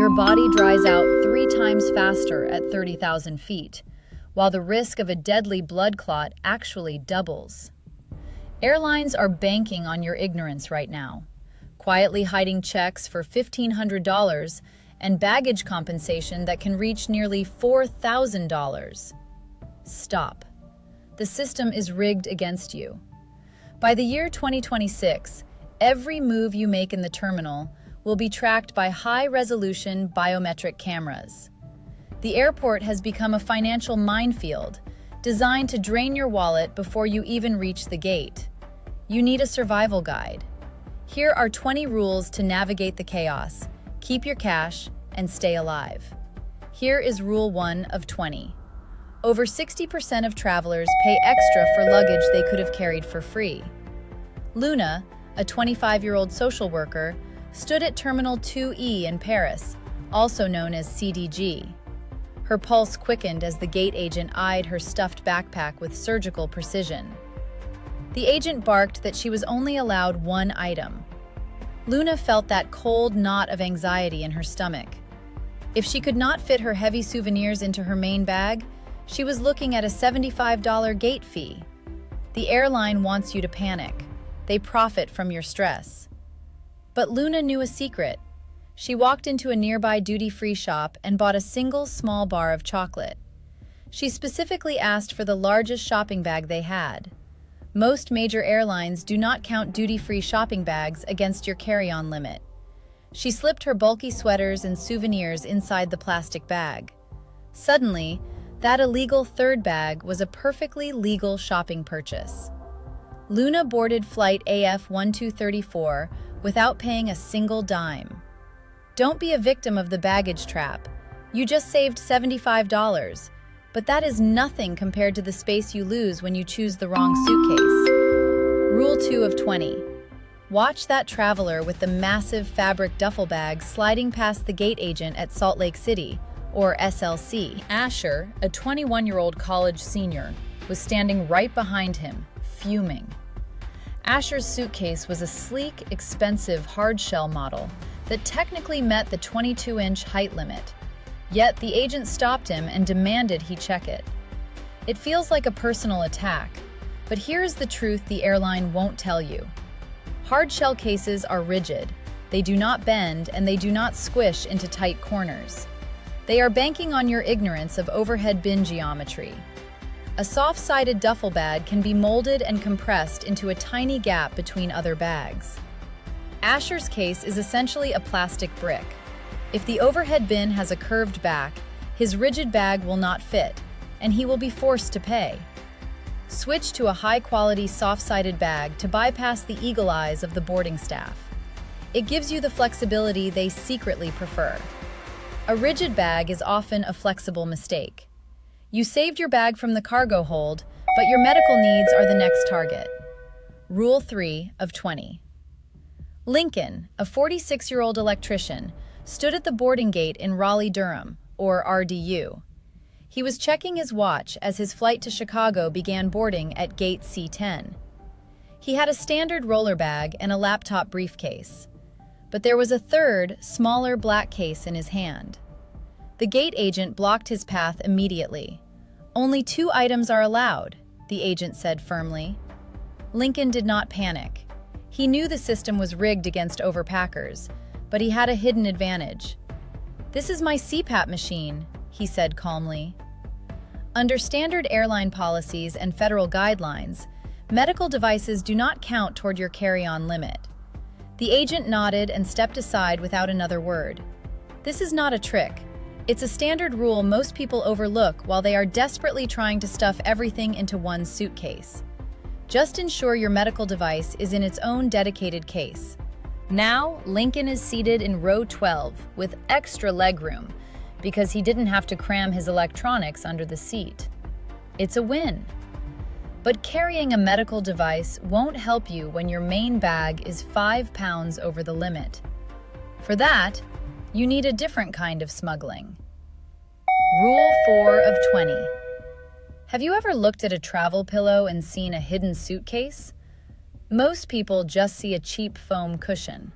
your body dries out 3 times faster at 30,000 feet, while the risk of a deadly blood clot actually doubles. Airlines are banking on your ignorance right now, quietly hiding checks for $1,500 and baggage compensation that can reach nearly $4,000. Stop. The system is rigged against you. By the year 2026, every move you make in the terminal will be tracked by high-resolution biometric cameras. The airport has become a financial minefield, designed to drain your wallet before you even reach the gate. You need a survival guide. Here are 20 rules to navigate the chaos, keep your cash, and stay alive. Here is Rule 1 of 20. Over 60% of travelers pay extra for luggage they could have carried for free. Luna, a 25-year-old social worker, stood at Terminal 2E in Paris, also known as CDG. Her pulse quickened as the gate agent eyed her stuffed backpack with surgical precision. The agent barked that she was only allowed one item. Luna felt that cold knot of anxiety in her stomach. If she could not fit her heavy souvenirs into her main bag, she was looking at a $75 gate fee. The airline wants you to panic. They profit from your stress. But Luna knew a secret. She walked into a nearby duty-free shop and bought a single small bar of chocolate. She specifically asked for the largest shopping bag they had. Most major airlines do not count duty-free shopping bags against your carry-on limit. She slipped her bulky sweaters and souvenirs inside the plastic bag. Suddenly, that illegal third bag was a perfectly legal shopping purchase. Luna boarded flight AF1234 without paying a single dime. Don't be a victim of the baggage trap. You just saved $75, but that is nothing compared to the space you lose when you choose the wrong suitcase. Rule 2 of 20. Watch that traveler with the massive fabric duffel bag sliding past the gate agent at Salt Lake City, or SLC. Asher, a 21-year-old college senior, was standing right behind him, fuming. Asher's suitcase was a sleek, expensive hard-shell model that technically met the 22-inch height limit. Yet the agent stopped him and demanded he check it. It feels like a personal attack, but here is the truth the airline won't tell you. Hard-shell cases are rigid. They do not bend and they do not squish into tight corners. They are banking on your ignorance of overhead bin geometry. A soft-sided duffel bag can be molded and compressed into a tiny gap between other bags. Asher's case is essentially a plastic brick. If the overhead bin has a curved back, his rigid bag will not fit, and he will be forced to pay. Switch to a high-quality soft-sided bag to bypass the eagle eyes of the boarding staff. It gives you the flexibility they secretly prefer. A rigid bag is often a flexible mistake. You saved your bag from the cargo hold, but your medical needs are the next target. Rule 3 of 20. Lincoln, a 46-year-old electrician, stood at the boarding gate in Raleigh-Durham, or RDU. He was checking his watch as his flight to Chicago began boarding at gate C10. He had a standard roller bag and a laptop briefcase, but there was a third, smaller black case in his hand. The gate agent blocked his path immediately. "Only 2 items are allowed," the agent said firmly. Lincoln did not panic. He knew the system was rigged against overpackers, but he had a hidden advantage. "This is my CPAP machine," he said calmly. Under standard airline policies and federal guidelines, medical devices do not count toward your carry-on limit. The agent nodded and stepped aside without another word. This is not a trick. It's a standard rule most people overlook while they are desperately trying to stuff everything into one suitcase. Just ensure your medical device is in its own dedicated case. Now, Lincoln is seated in row 12 with extra legroom because he didn't have to cram his electronics under the seat. It's a win. But carrying a medical device won't help you when your main bag is 5 pounds over the limit. For that, you need a different kind of smuggling. Rule 4 of 20. Have you ever looked at a travel pillow and seen a hidden suitcase? Most people just see a cheap foam cushion.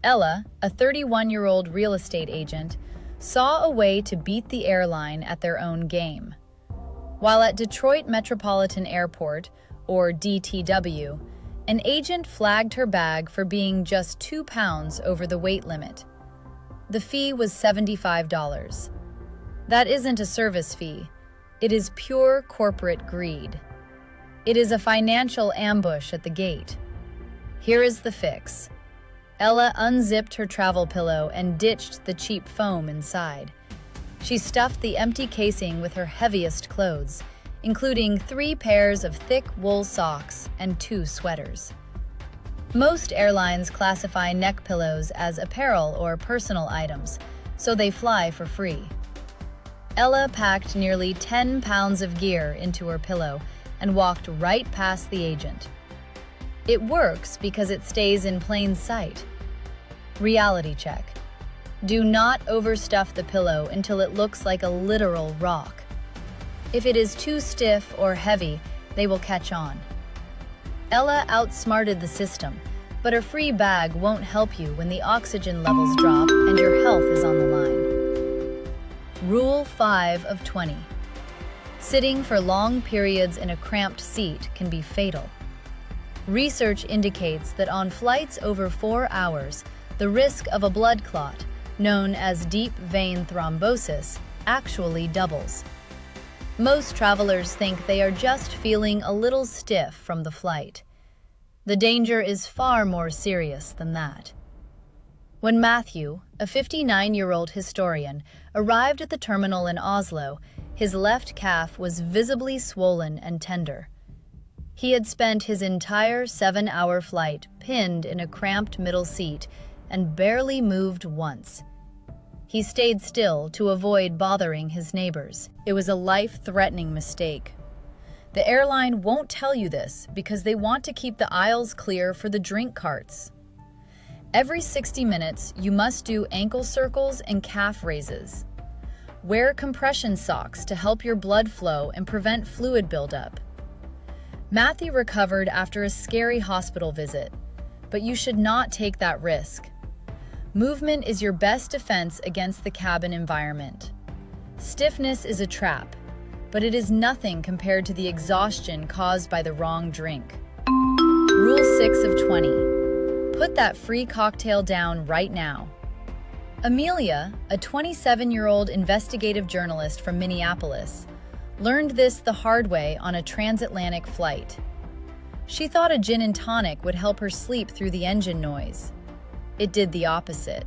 Ella, a 31-year-old real estate agent, saw a way to beat the airline at their own game. While at Detroit Metropolitan Airport, or DTW, an agent flagged her bag for being just 2 pounds over the weight limit. The fee was $75. That isn't a service fee. It is pure corporate greed. It is a financial ambush at the gate. Here is the fix. Ella unzipped her travel pillow and ditched the cheap foam inside. She stuffed the empty casing with her heaviest clothes, including 3 pairs of thick wool socks and 2 sweaters. Most airlines classify neck pillows as apparel or personal items, so they fly for free. Ella packed nearly 10 pounds of gear into her pillow and walked right past the agent. It works because it stays in plain sight. Reality check. Do not overstuff the pillow until it looks like a literal rock. If it is too stiff or heavy, they will catch on. Ella outsmarted the system, but her free bag won't help you when the oxygen levels drop and your health is on the line. Rule 5 of 20. Sitting for long periods in a cramped seat can be fatal. Research indicates that on flights over 4 hours, the risk of a blood clot, known as deep vein thrombosis, actually doubles. Most travelers think they are just feeling a little stiff from the flight. The danger is far more serious than that. When Matthew, a 59-year-old historian, arrived at the terminal in Oslo, his left calf was visibly swollen and tender. He had spent his entire 7-hour flight pinned in a cramped middle seat and barely moved once. He stayed still to avoid bothering his neighbors. It was a life-threatening mistake. The airline won't tell you this because they want to keep the aisles clear for the drink carts. Every 60 minutes, you must do ankle circles and calf raises. Wear compression socks to help your blood flow and prevent fluid buildup. Matthew recovered after a scary hospital visit, but you should not take that risk. Movement is your best defense against the cabin environment. Stiffness is a trap, but it is nothing compared to the exhaustion caused by the wrong drink. Rule 6 of 20. Put that free cocktail down right now. Amelia, a 27-year-old investigative journalist from Minneapolis, learned this the hard way on a transatlantic flight. She thought a gin and tonic would help her sleep through the engine noise. It did the opposite.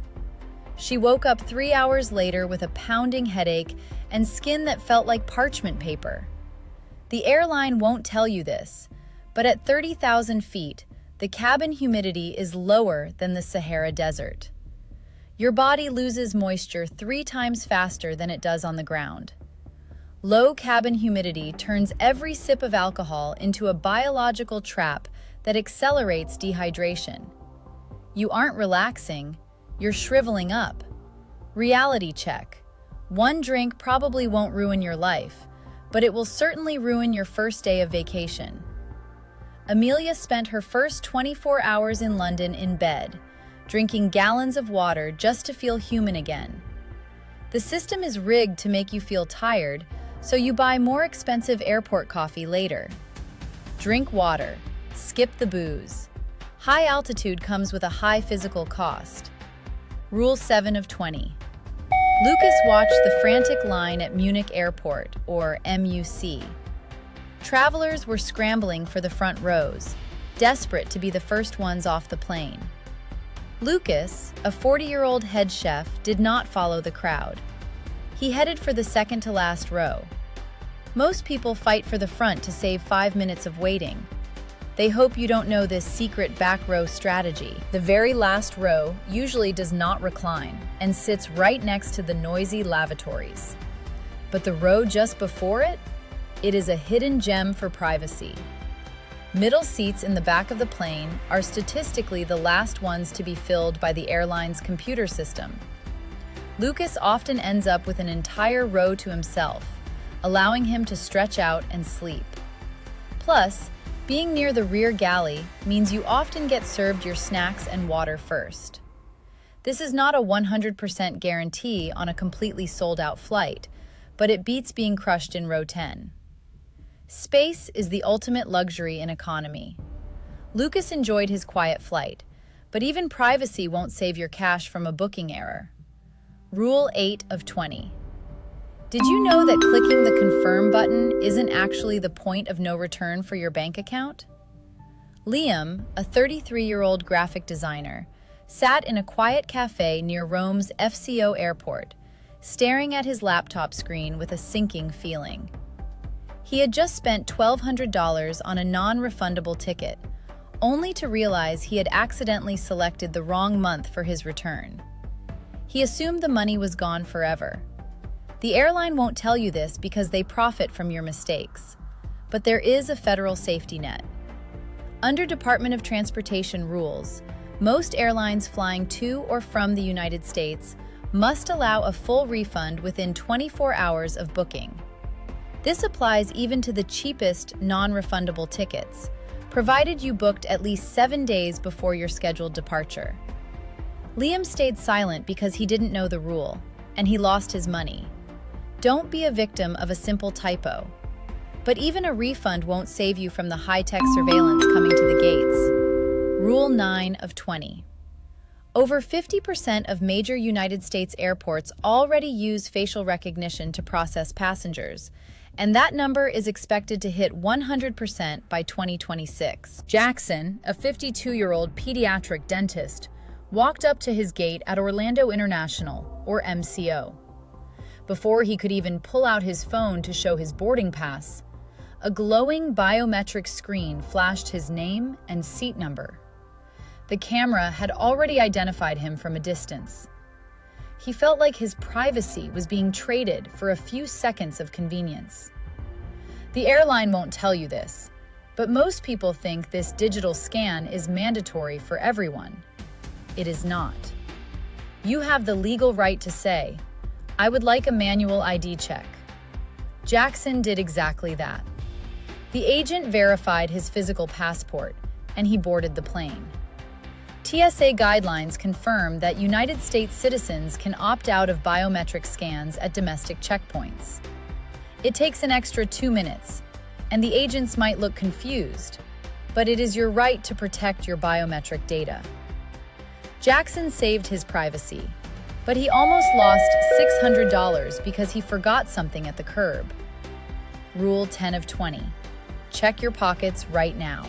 She woke up 3 hours later with a pounding headache and skin that felt like parchment paper. The airline won't tell you this, but at 30,000 feet, the cabin humidity is lower than the Sahara Desert. Your body loses moisture 3 times faster than it does on the ground. Low cabin humidity turns every sip of alcohol into a biological trap that accelerates dehydration. You aren't relaxing, you're shriveling up. Reality check. 1 drink probably won't ruin your life, but it will certainly ruin your first day of vacation. Amelia spent her first 24 hours in London in bed, drinking gallons of water just to feel human again. The system is rigged to make you feel tired, so you buy more expensive airport coffee later. Drink water. Skip the booze. High altitude comes with a high physical cost. Rule 7 of 20. Lucas watched the frantic line at Munich Airport, or MUC. Travelers were scrambling for the front rows, desperate to be the first ones off the plane. Lucas, a 40-year-old head chef, did not follow the crowd. He headed for the second-to-last row. Most people fight for the front to save 5 minutes of waiting. They hope you don't know this secret back row strategy. The very last row usually does not recline and sits right next to the noisy lavatories. But the row just before it? It is a hidden gem for privacy. Middle seats in the back of the plane are statistically the last ones to be filled by the airline's computer system. Lucas often ends up with an entire row to himself, allowing him to stretch out and sleep. Plus, being near the rear galley means you often get served your snacks and water first. This is not a 100% guarantee on a completely sold-out flight, but it beats being crushed in row 10. Space is the ultimate luxury in economy. Lucas enjoyed his quiet flight, but even privacy won't save your cash from a booking error. Rule 8 of 20. Did you know that clicking the confirm button isn't actually the point of no return for your bank account? Liam, a 33-year-old graphic designer, sat in a quiet cafe near Rome's FCO airport, staring at his laptop screen with a sinking feeling. He had just spent $1,200 on a non-refundable ticket, only to realize he had accidentally selected the wrong month for his return. He assumed the money was gone forever. The airline won't tell you this because they profit from your mistakes, but there is a federal safety net. Under Department of Transportation rules, most airlines flying to or from the United States must allow a full refund within 24 hours of booking. This applies even to the cheapest non-refundable tickets, provided you booked at least 7 days before your scheduled departure. Liam stayed silent because he didn't know the rule, and he lost his money. Don't be a victim of a simple typo. But even a refund won't save you from the high-tech surveillance coming to the gates. Rule 9 of 20. Over 50% of major United States airports already use facial recognition to process passengers, and that number is expected to hit 100% by 2026. Jackson, a 52-year-old pediatric dentist, walked up to his gate at Orlando International, or MCO. Before he could even pull out his phone to show his boarding pass, a glowing biometric screen flashed his name and seat number. The camera had already identified him from a distance. He felt like his privacy was being traded for a few seconds of convenience. The airline won't tell you this, but most people think this digital scan is mandatory for everyone. It is not. You have the legal right to say, "I would like a manual ID check." Jackson did exactly that. The agent verified his physical passport, and he boarded the plane. TSA guidelines confirm that United States citizens can opt out of biometric scans at domestic checkpoints. It takes an extra 2 minutes, and the agents might look confused, but it is your right to protect your biometric data. Jackson saved his privacy, but he almost lost $600 because he forgot something at the curb. Rule 10 of 20. Check your pockets right now.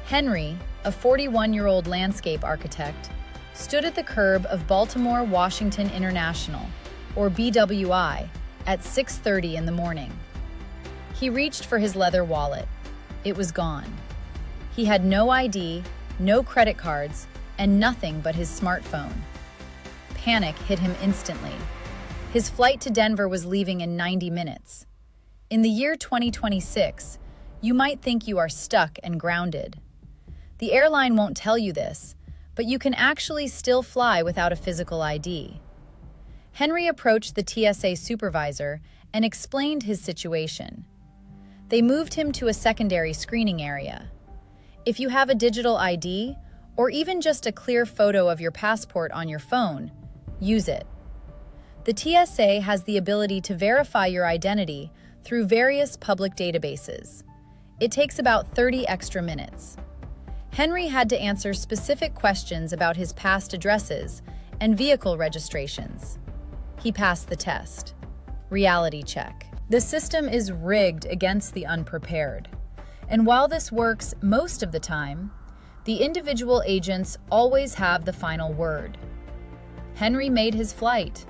Henry, a 41-year-old landscape architect, stood at the curb of Baltimore Washington International, or BWI, at 6:30 in the morning. He reached for his leather wallet. It was gone. He had no ID, no credit cards, and nothing but his smartphone. Panic hit him instantly. His flight to Denver was leaving in 90 minutes. In the year 2026, you might think you are stuck and grounded. The airline won't tell you this, but you can actually still fly without a physical ID. Henry approached the TSA supervisor and explained his situation. They moved him to a secondary screening area. If you have a digital ID, or even just a clear photo of your passport on your phone, use it. The TSA has the ability to verify your identity through various public databases. It takes about 30 extra minutes. Henry had to answer specific questions about his past addresses and vehicle registrations. He passed the test. Reality check. The system is rigged against the unprepared. And while this works most of the time, the individual agents always have the final word. Henry made his flight,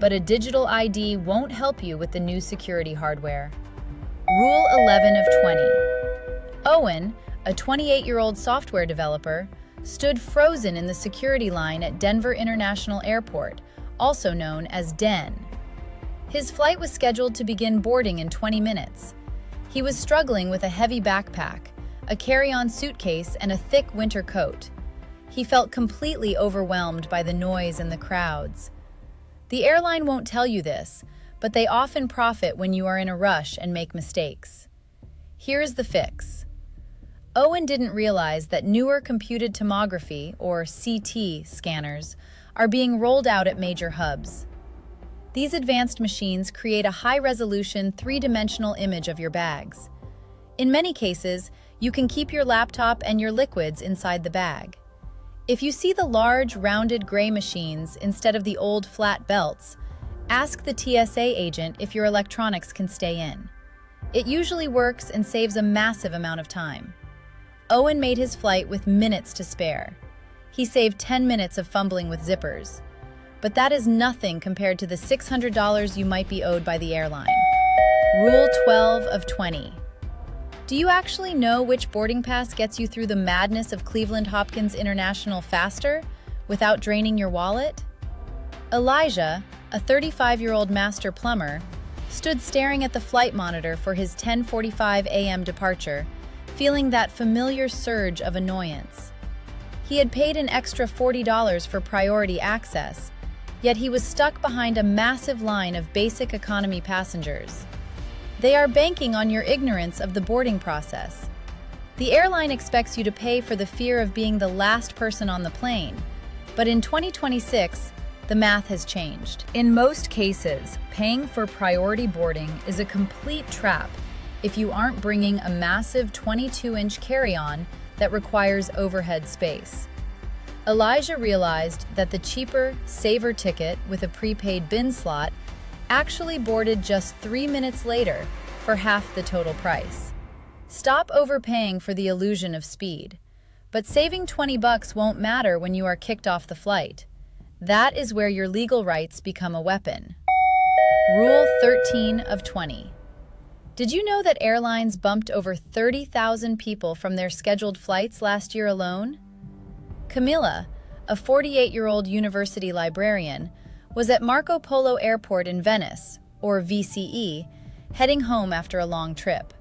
but a digital ID won't help you with the new security hardware. Rule 11 of 20. Owen, a 28-year-old software developer, stood frozen in the security line at Denver International Airport, also known as DEN. His flight was scheduled to begin boarding in 20 minutes. He was struggling with a heavy backpack, a carry-on suitcase, and a thick winter coat. He felt completely overwhelmed by the noise and the crowds. The airline won't tell you this, but they often profit when you are in a rush and make mistakes. Here is the fix. Owen didn't realize that newer computed tomography, or CT, scanners are being rolled out at major hubs. These advanced machines create a high-resolution, three-dimensional image of your bags. In many cases, you can keep your laptop and your liquids inside the bag. If you see the large, rounded gray machines instead of the old flat belts, ask the TSA agent if your electronics can stay in. It usually works and saves a massive amount of time. Owen made his flight with minutes to spare. He saved 10 minutes of fumbling with zippers. But that is nothing compared to the $600 you might be owed by the airline. Rule 12 of 20. Do you actually know which boarding pass gets you through the madness of Cleveland Hopkins International faster without draining your wallet? Elijah, a 35-year-old master plumber, stood staring at the flight monitor for his 10:45 a.m. departure, feeling that familiar surge of annoyance. He had paid an extra $40 for priority access, yet he was stuck behind a massive line of basic economy passengers. They are banking on your ignorance of the boarding process. The airline expects you to pay for the fear of being the last person on the plane, but in 2026, the math has changed. In most cases, paying for priority boarding is a complete trap if you aren't bringing a massive 22-inch carry-on that requires overhead space. Elijah realized that the cheaper, saver ticket with a prepaid bin slot actually boarded just 3 minutes later for half the total price. Stop overpaying for the illusion of speed. But saving $20 won't matter when you are kicked off the flight. That is where your legal rights become a weapon. Rule 13 of 20. Did you know that airlines bumped over 30,000 people from their scheduled flights last year alone? Camilla, a 48-year-old university librarian, was at Marco Polo Airport in Venice, or VCE, heading home after a long trip.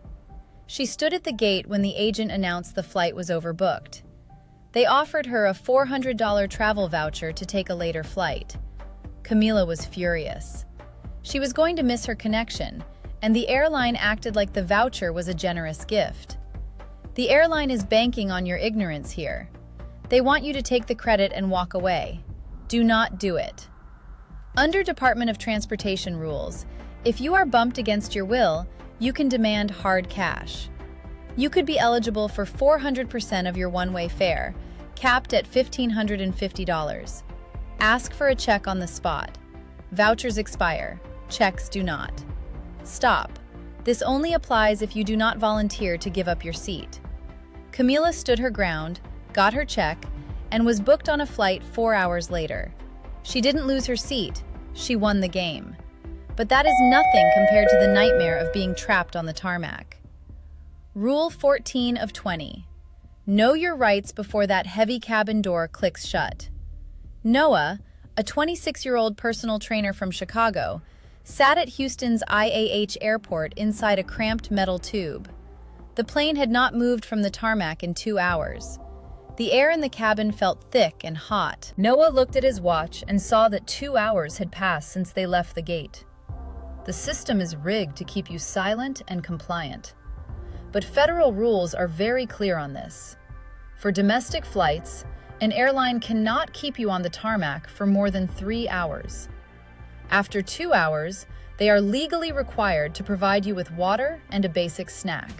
She stood at the gate when the agent announced the flight was overbooked. They offered her a $400 travel voucher to take a later flight. Camila was furious. She was going to miss her connection, and the airline acted like the voucher was a generous gift. The airline is banking on your ignorance here. They want you to take the credit and walk away. Do not do it. Under Department of Transportation rules, if you are bumped against your will, you can demand hard cash. You could be eligible for 400% of your one-way fare, capped at $1,550. Ask for a check on the spot. Vouchers expire. Checks do not. Stop. This only applies if you do not volunteer to give up your seat. Camila stood her ground, got her check, and was booked on a flight 4 hours later. She didn't lose her seat. She won the game. But that is nothing compared to the nightmare of being trapped on the tarmac. Rule 14 of 20. Know your rights before that heavy cabin door clicks shut. Noah, a 26-year-old personal trainer from Chicago, sat at Houston's IAH airport inside a cramped metal tube. The plane had not moved from the tarmac in 2 hours. The air in the cabin felt thick and hot. Noah looked at his watch and saw that 2 hours had passed since they left the gate. The system is rigged to keep you silent and compliant. But federal rules are very clear on this. For domestic flights, an airline cannot keep you on the tarmac for more than 3 hours. After 2 hours, they are legally required to provide you with water and a basic snack.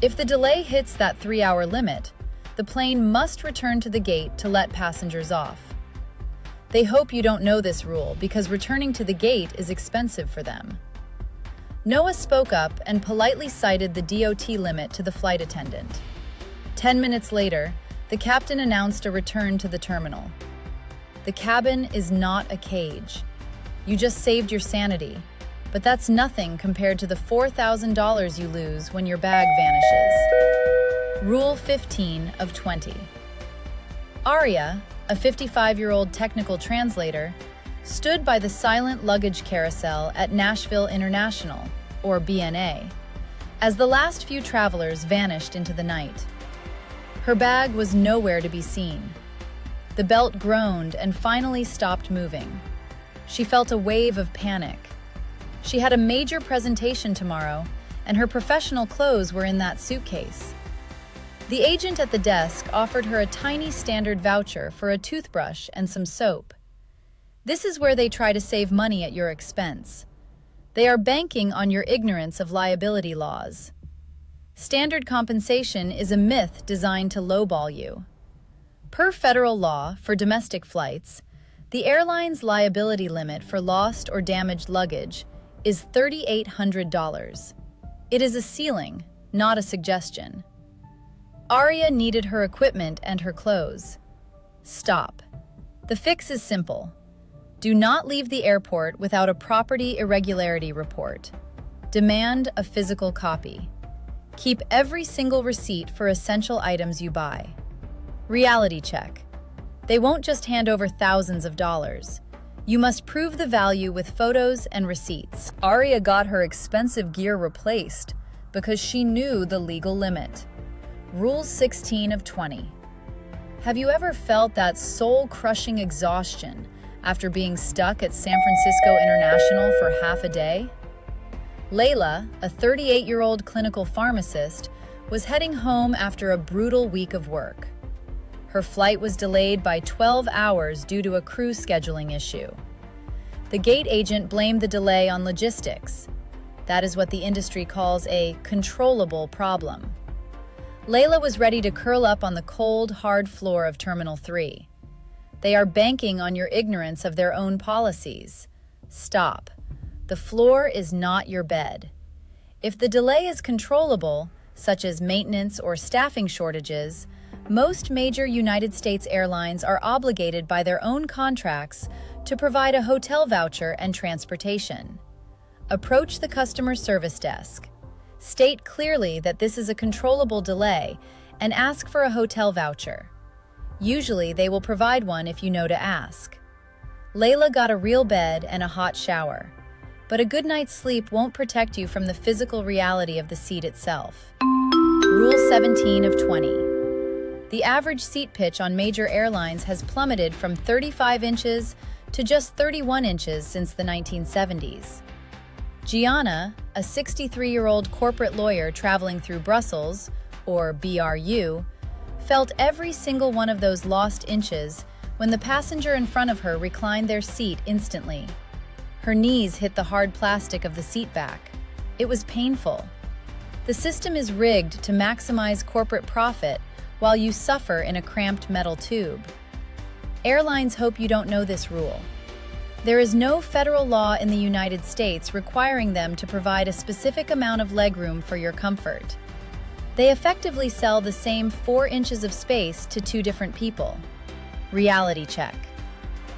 If the delay hits that 3-hour limit, the plane must return to the gate to let passengers off. They hope you don't know this rule because returning to the gate is expensive for them. Noah spoke up and politely cited the DOT limit to the flight attendant. 10 minutes later, the captain announced a return to the terminal. The cabin is not a cage. You just saved your sanity, but that's nothing compared to the $4,000 you lose when your bag vanishes. Rule 15 of 20. Arya, a 55-year-old technical translator, stood by the silent luggage carousel at Nashville International, or BNA, as the last few travelers vanished into the night. Her bag was nowhere to be seen. The belt groaned and finally stopped moving. She felt a wave of panic. She had a major presentation tomorrow, and her professional clothes were in that suitcase. The agent at the desk offered her a tiny standard voucher for a toothbrush and some soap. This is where they try to save money at your expense. They are banking on your ignorance of liability laws. Standard compensation is a myth designed to lowball you. Per federal law for domestic flights, the airline's liability limit for lost or damaged luggage is $3,800. It is a ceiling, not a suggestion. Aria needed her equipment and her clothes. Stop. The fix is simple. Do not leave the airport without a property irregularity report. Demand a physical copy. Keep every single receipt for essential items you buy. Reality check. They won't just hand over thousands of dollars. You must prove the value with photos and receipts. Aria got her expensive gear replaced because she knew the legal limit. Rule 16 of 20. Have you ever felt that soul-crushing exhaustion after being stuck at San Francisco International for half a day? Layla, a 38-year-old clinical pharmacist, was heading home after a brutal week of work. Her flight was delayed by 12 hours due to a crew scheduling issue. The gate agent blamed the delay on logistics. That is what the industry calls a controllable problem. Layla was ready to curl up on the cold, hard floor of Terminal 3. They are banking on your ignorance of their own policies. Stop. The floor is not your bed. If the delay is controllable, such as maintenance or staffing shortages, most major United States airlines are obligated by their own contracts to provide a hotel voucher and transportation. Approach the customer service desk. State clearly that this is a controllable delay and ask for a hotel voucher. Usually, they will provide one if you know to ask. Layla got a real bed and a hot shower. But a good night's sleep won't protect you from the physical reality of the seat itself. Rule 17 of 20. The average seat pitch on major airlines has plummeted from 35 inches to just 31 inches since the 1970s. Gianna, a 63-year-old corporate lawyer traveling through Brussels, or BRU, felt every single one of those lost inches when the passenger in front of her reclined their seat instantly. Her knees hit the hard plastic of the seat back. It was painful. The system is rigged to maximize corporate profit while you suffer in a cramped metal tube. Airlines hope you don't know this rule. There is no federal law in the United States requiring them to provide a specific amount of legroom for your comfort. They effectively sell the same 4 inches of space to 2 different people. Reality check.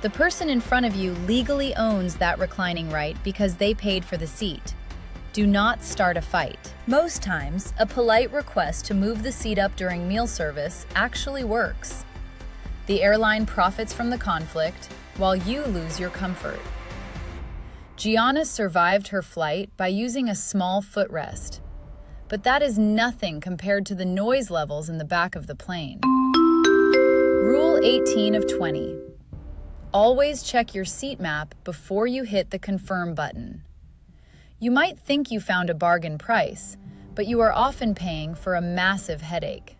The person in front of you legally owns that reclining right because they paid for the seat. Do not start a fight. Most times, a polite request to move the seat up during meal service actually works. The airline profits from the conflict, while you lose your comfort. Gianna survived her flight by using a small footrest, but that is nothing compared to the noise levels in the back of the plane. Rule 18 of 20. Always check your seat map before you hit the confirm button. You might think you found a bargain price, but you are often paying for a massive headache.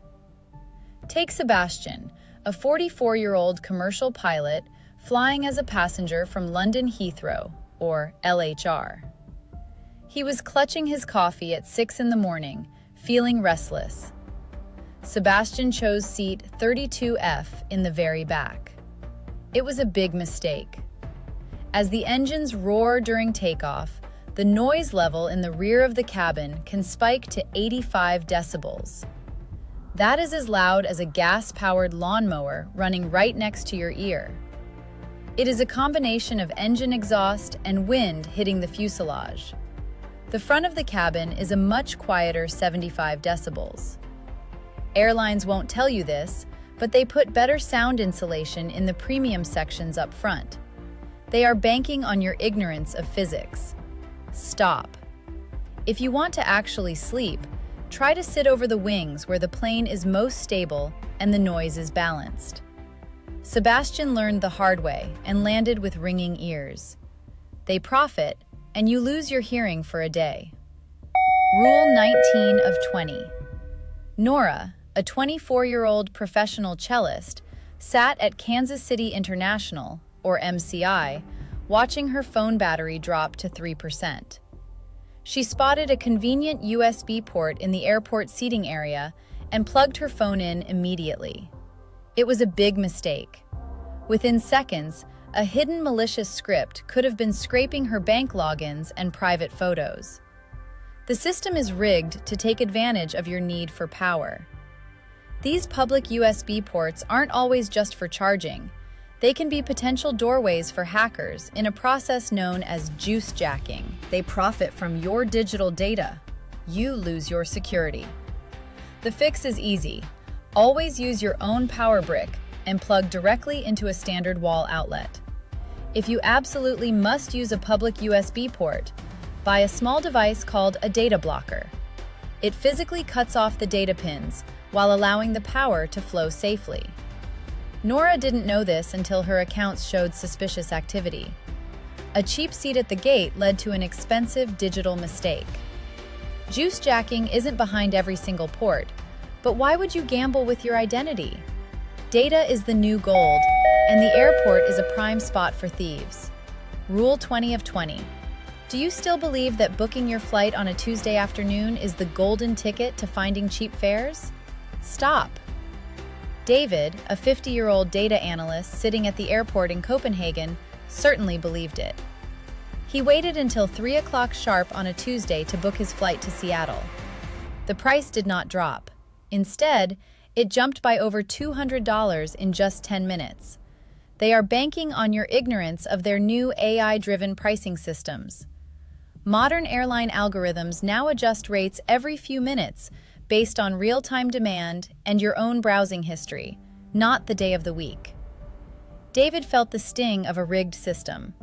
Take Sebastian, a 44-year-old commercial pilot flying as a passenger from London Heathrow, or LHR. He was clutching his coffee at 6 in the morning, feeling restless. Sebastian chose seat 32F in the very back. It was a big mistake. As the engines roar during takeoff, the noise level in the rear of the cabin can spike to 85 decibels. That is as loud as a gas-powered lawnmower running right next to your ear. It is a combination of engine exhaust and wind hitting the fuselage. The front of the cabin is a much quieter 75 decibels. Airlines won't tell you this, but they put better sound insulation in the premium sections up front. They are banking on your ignorance of physics. Stop. If you want to actually sleep, try to sit over the wings where the plane is most stable and the noise is balanced. Sebastian learned the hard way and landed with ringing ears. They profit, and you lose your hearing for a day. Rule 19 of 20. Nora, a 24-year-old professional cellist, sat at Kansas City International, or MCI, watching her phone battery drop to 3%. She spotted a convenient USB port in the airport seating area and plugged her phone in immediately. It was a big mistake. Within seconds, a hidden malicious script could have been scraping her bank logins and private photos. The system is rigged to take advantage of your need for power. These public USB ports aren't always just for charging. They can be potential doorways for hackers in a process known as juice jacking. They profit from your digital data. You lose your security. The fix is easy. Always use your own power brick and plug directly into a standard wall outlet. If you absolutely must use a public USB port, buy a small device called a data blocker. It physically cuts off the data pins while allowing the power to flow safely. Nora didn't know this until her accounts showed suspicious activity. A cheap seat at the gate led to an expensive digital mistake. Juice jacking isn't behind every single port, but why would you gamble with your identity? Data is the new gold, and the airport is a prime spot for thieves. Rule 20 of 20. Do you still believe that booking your flight on a Tuesday afternoon is the golden ticket to finding cheap fares? Stop. David, a 50-year-old data analyst sitting at the airport in Copenhagen, certainly believed it. He waited until 3 o'clock sharp on a Tuesday to book his flight to Seattle. The price did not drop. Instead, it jumped by over $200 in just 10 minutes. They are banking on your ignorance of their new AI-driven pricing systems. Modern airline algorithms now adjust rates every few minutes based on real-time demand and your own browsing history, not the day of the week. David felt the sting of a rigged system.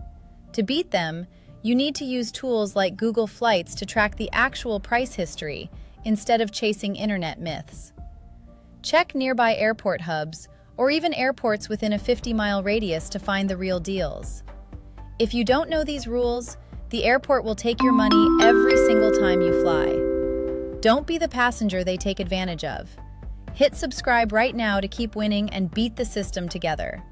To beat them, you need to use tools like Google Flights to track the actual price history instead of chasing internet myths. Check nearby airport hubs or even airports within a 50-mile radius to find the real deals. If you don't know these rules, the airport will take your money every single time you fly. Don't be the passenger they take advantage of. Hit subscribe right now to keep winning and beat the system together.